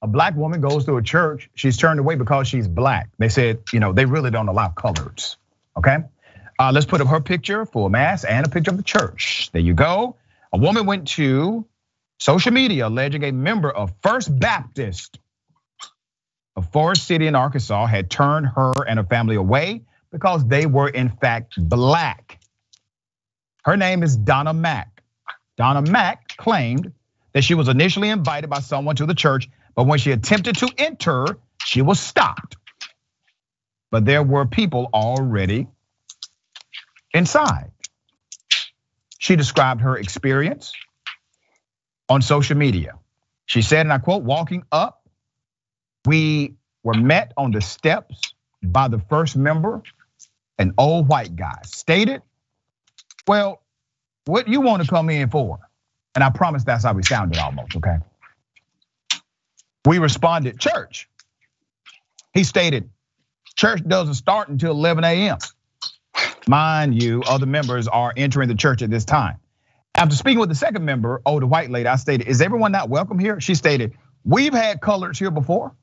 a black woman goes to a church. She's turned away because she's black. They said, they really don't allow coloreds, okay? Let's put up her picture, full mask, and a picture of the church. There you go. A woman went to social media alleging a member of First Baptist of Forrest City in Arkansas had turned her and her family away because they were in fact black. Her name is Donna Mac. Donna Mac claimed that she was initially invited by someone to the church, but when she attempted to enter, she was stopped. But there were people already inside. She described her experience on social media. She said, and I quote, walking up, we were met on the steps by the first member, an old white guy, stated, well, what you want to come in for? And I promise that's how we sounded almost, okay? We responded, church. He stated, church doesn't start until 11 a.m. Mind you, other members are entering the church at this time. After speaking with the second member, older white lady, I stated, is everyone not welcome here? She stated, we've had coloreds here before.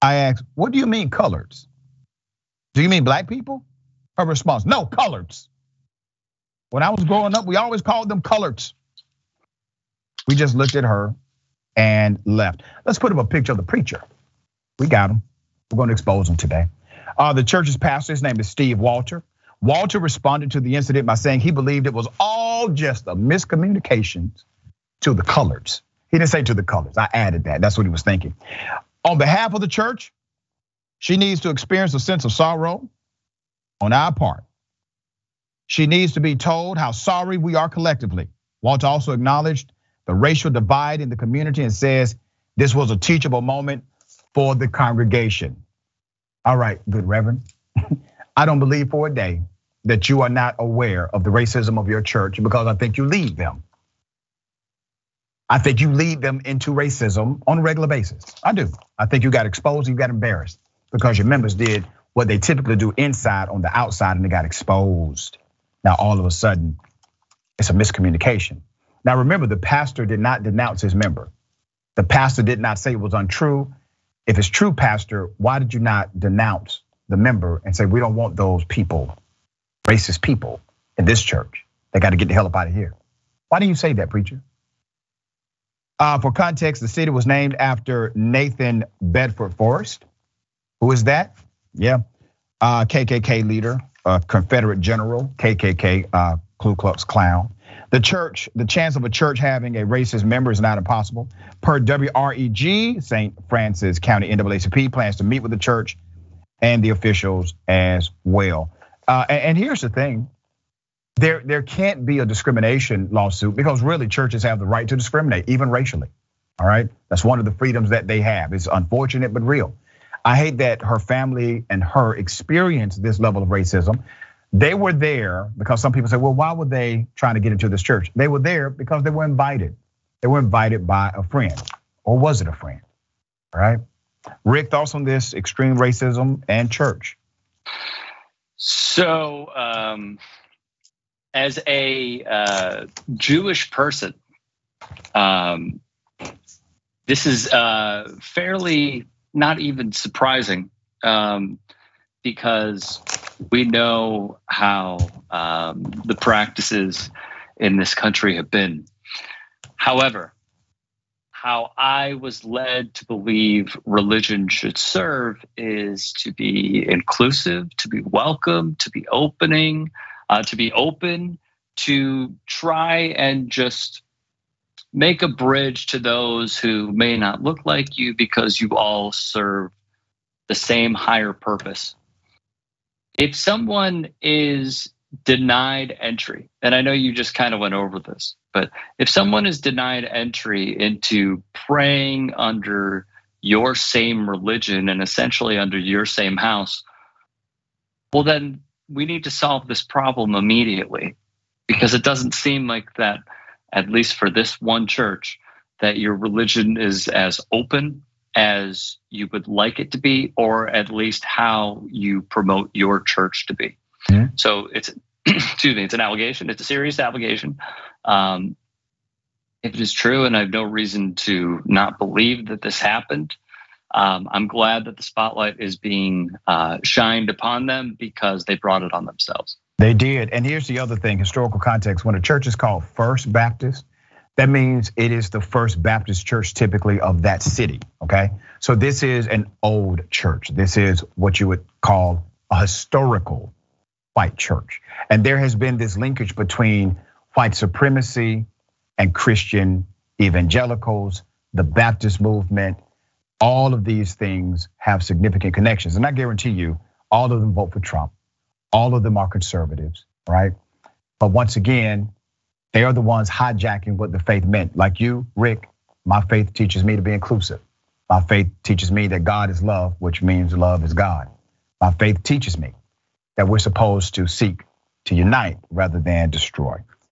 I asked, what do you mean coloreds? Do you mean black people? Her response, no, coloreds. When I was growing up, we always called them coloreds. We just looked at her and left. Let's put up a picture of the preacher. We got him. We're going to expose him today. The church's pastor, his name is Steve Walter. Walter responded to the incident by saying he believed it was all just a miscommunication to the coloreds. He didn't say to the coloreds, I added that, that's what he was thinking. On behalf of the church, she needs to experience a sense of sorrow on our part. She needs to be told how sorry we are collectively. Walter also acknowledged the racial divide in the community and says this was a teachable moment for the congregation. All right, good Reverend. I don't believe for a day that you are not aware of the racism of your church because I think you lead them. I think you lead them into racism on a regular basis. I do. I think you got exposed, you got embarrassed because your members did what they typically do inside on the outside and they got exposed. Now, all of a sudden, it's a miscommunication. Now, remember, the pastor did not denounce his member. The pastor did not say it was untrue. If it's true, pastor, why did you not denounce the member and say, we don't want those people, racist people in this church? They got to get the hell up out of here. Why didn't you say that, preacher? For context, the city was named after Nathan Bedford Forrest. Who is that? Yeah, KKK leader, Confederate general, KKK, Ku Klux Klan. The chance of a church having a racist member is not impossible. Per WREG, St. Francis County NAACP plans to meet with the church and the officials as well. And here's the thing. There can't be a discrimination lawsuit because really churches have the right to discriminate, even racially. All right, that's one of the freedoms that they have. It's unfortunate but real. I hate that her family and her experienced this level of racism. They were there because some people say, well, why were they trying to get into this church? They were there because they were invited. They were invited by a friend, or was it a friend? All right, Rick, thoughts on this extreme racism and church? So, as a Jewish person, this is fairly not even surprising because we know how the practices in this country have been. However, how I was led to believe religion should serve is to be inclusive, to be welcome, to be opening, to be open, to try and just make a bridge to those who may not look like you because you all serve the same higher purpose. If someone is denied entry, and I know you just kind of went over this, but if someone is denied entry into praying under your same religion and essentially under your same house, well, then we need to solve this problem immediately, because it doesn't seem like that, at least for this one church, that your religion is as open as you would like it to be, or at least how you promote your church to be. Mm-hmm. So it's, excuse me, it's an allegation. It's a serious allegation. if it is true, and I have no reason to not believe that this happened, I'm glad that the spotlight is being shined upon them because they brought it on themselves. They did. And here's the other thing, historical context. When a church is called First Baptist, that means it is the First Baptist church typically of that city, okay? So this is an old church. This is what you would call a historical white church. And there has been this linkage between white supremacy and Christian evangelicals, the Baptist movement. All of these things have significant connections. And I guarantee you, all of them vote for Trump. All of them are conservatives, right? But once again, they are the ones hijacking what the faith meant. Like you, Rick, my faith teaches me to be inclusive. My faith teaches me that God is love, which means love is God. My faith teaches me that we're supposed to seek to unite rather than destroy.